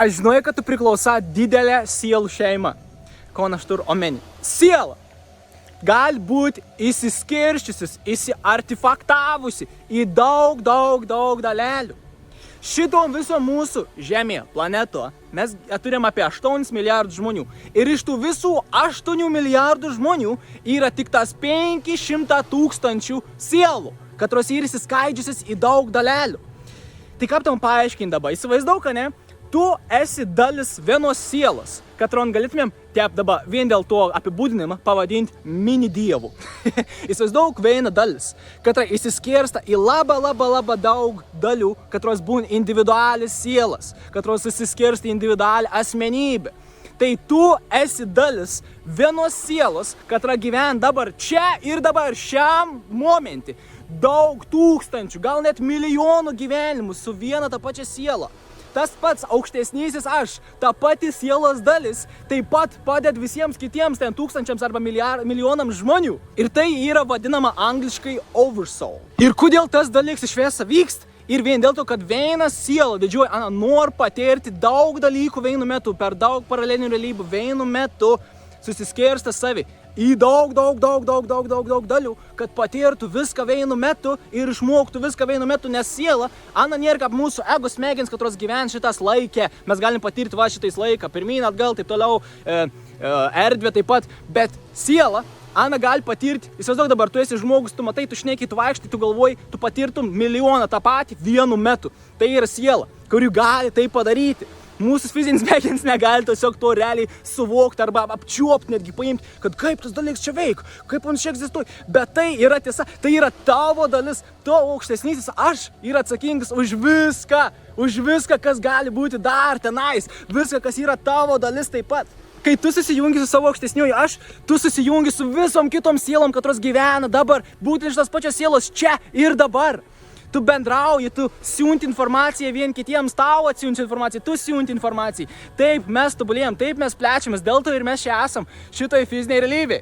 aš žinau, kad tu priklausa didelė sielų šeima. Ko aš turiu omeny? Siela gali būti įsiskirščiusis, įsiartifaktavusi į daug dalelių. Šito viso mūsų Žemėje, planeto, mes turim apie 8 milijardų žmonių. Ir iš tų visų 8 milijardų žmonių yra tik tas 500 tūkstančių sielų, katros yra įsiskaidžiusios į daug dalelių. Tai kaip tam paaiškinti dabar? Įsivaizduok, ne? Tu esi dalis vienos sielos, katron galėtumėm dabar vien dėl to apibūdinimą pavadinti mini dievu. Įsivaizduok vieną dalis, katra įsiskirsta į labai daug dalių, katros būna individualias sielas, katros įsiskirsta į individualią asmenybę. Tai tu esi dalis vienos sielos, katra gyvena dabar čia ir dabar šiam momentį. Daug tūkstančių, gal net milijonų gyvenimų su viena ta pačia siela. Tas pats aukštesnysis aš, ta pati sielos dalis, taip pat padeda visiems kitiems ten tūkstančiams arba milijonams žmonių. Ir tai yra vadinama angliškai oversoul. Ir kodėl tas dalykas iš viso vyksta? Ir vien dėl to, kad viena siela, didžioji, nori patirti daug dalykų vienu metu, per daug paralelinių realybių vienu metu susiskirsta savi į daug dalių, kad patirtų viską vienu metu ir išmoktų viską vienu metu, nes siela, nėra kaip mūsų ego smegenys, katros gyvena šitas laikė, mes galim patirti šitais laiką, pirmyn, atgal, taip toliau, erdvė taip pat, bet siela, gali patirti, įsivaizduok dabar, tu esi žmogus, tu matai, tu šneki, tu vaikštai, tu galvoji, tu patirtum milijoną tą patį vienu metu. Tai yra siela, kuri gali tai padaryti. Mūsų fizinis smegenys negali tiesiog to realiai suvokti arba apčiuopti, netgi paimti, kad kaip tas dalykas čia veikia, kaip man čia egzistuoja. Bet tai yra tiesa, tai yra tavo dalis, to aukštesnysis aš yra atsakingas už viską, kas gali būti dar tenais, viską, kas yra tavo dalis taip pat. Kai tu susijungi su savo aukštesniuoju aš, tu susijungi su visom kitom sielom, katros gyvena dabar, būtent iš tos pačios sielos čia ir dabar. Tu bendrauji, tu siunti informaciją vien kitiems, tau atsiunti informaciją, tu siunti informaciją. Taip mes tobulėjam, taip mes plečiamės, dėl to ir mes čia esam šitoj fizinėje realybėje.